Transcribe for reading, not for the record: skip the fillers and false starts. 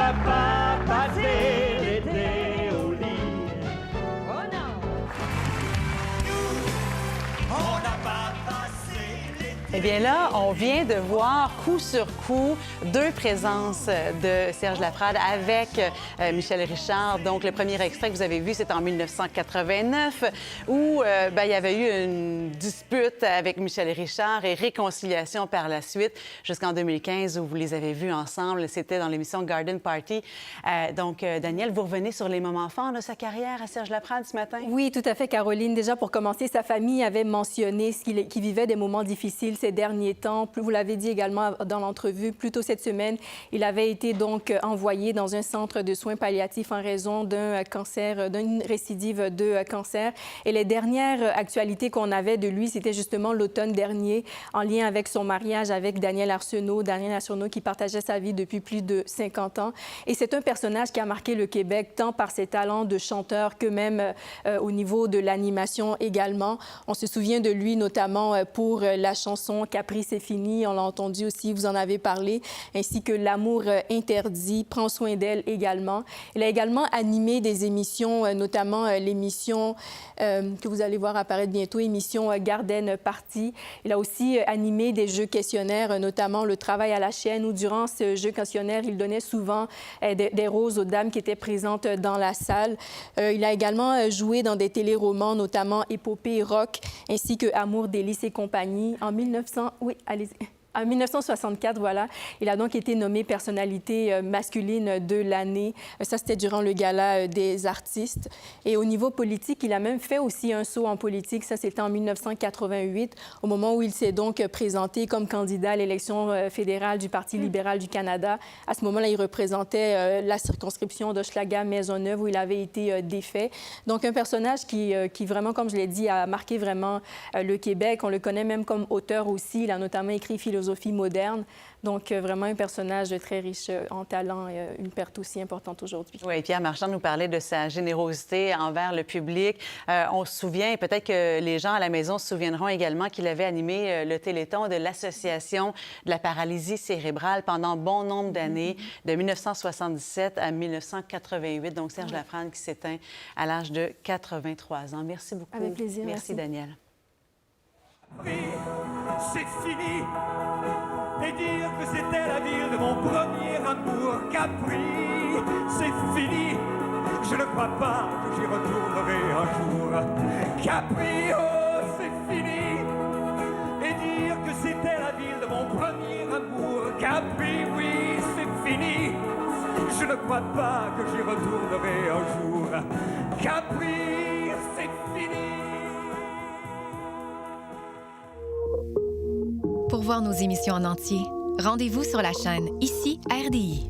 n'a pas passé l'été au lit. Oh non! On n'a pas passé l'été. Eh bien là, on vient de voir coup sur coup deux présences de Serge Laprade avec Michel Richard. Donc, le premier extrait que vous avez vu, c'est en 1989 où il y avait eu une dispute avec Michel Richard et réconciliation par la suite jusqu'en 2015 où vous les avez vus ensemble. C'était dans l'émission Garden Party. Daniel, vous revenez sur les moments forts de sa carrière à Serge Laprade ce matin? Oui, tout à fait, Caroline. Déjà, pour commencer, sa famille avait mentionné qu'il vivait des moments difficiles ces derniers temps. Vous l'avez dit également dans l'entrevue, plus tôt cette semaine, il avait été donc envoyé dans un centre de soins palliatifs en raison d'un cancer, d'une récidive de cancer. Et les dernières actualités qu'on avait de lui, c'était justement l'automne dernier, en lien avec son mariage avec Daniel Arsenault. Daniel Arsenault qui partageait sa vie depuis plus de 50 ans. Et c'est un personnage qui a marqué le Québec tant par ses talents de chanteur que même au niveau de l'animation également. On se souvient de lui notamment pour la chanson « Capri, c'est fini ». On l'a entendu aussi, vous en avez parlé, ainsi que L'amour interdit, Prends soin d'elle également. Il a également animé des émissions, notamment l'émission que vous allez voir apparaître bientôt, émission Garden Party. Il a aussi animé des jeux questionnaires, notamment Le travail à la chaîne, où durant ce jeu questionnaire, il donnait souvent des roses aux dames qui étaient présentes dans la salle. Il a également joué dans des téléromans, notamment Épopée rock, ainsi que Amour, délices et compagnie. En 1964, voilà. Il a donc été nommé personnalité masculine de l'année. Ça, c'était durant le gala des artistes. Et au niveau politique, il a même fait aussi un saut en politique. Ça, c'était en 1988, au moment où il s'est donc présenté comme candidat à l'élection fédérale du Parti libéral du Canada. À ce moment-là, il représentait la circonscription d'Hochelaga-Maisonneuve, où il avait été défait. Donc, un personnage qui vraiment, comme je l'ai dit, a marqué vraiment le Québec. On le connaît même comme auteur aussi. Il a notamment écrit Philosophie moderne. Donc, vraiment un personnage très riche en talent et une perte aussi importante aujourd'hui. Oui, Pierre Marchand nous parlait de sa générosité envers le public. On se souvient, et peut-être que les gens à la maison se souviendront également qu'il avait animé le Téléthon de l'Association de la paralysie cérébrale pendant bon nombre d'années, de 1977 à 1988. Donc, Serge Laprade qui s'éteint à l'âge de 83 ans. Merci beaucoup. Avec plaisir. Merci, Daniel. C'est fini. Et dire que c'était la ville de mon premier amour. Capri, c'est fini. Je ne crois pas que j'y retournerai un jour. Capri, oh, c'est fini. Et dire que c'était la ville de mon premier amour. Capri, oui, c'est fini. Je ne crois pas que j'y retournerai un jour. Capri, c'est fini. Pour voir nos émissions en entier, rendez-vous sur la chaîne Ici RDI.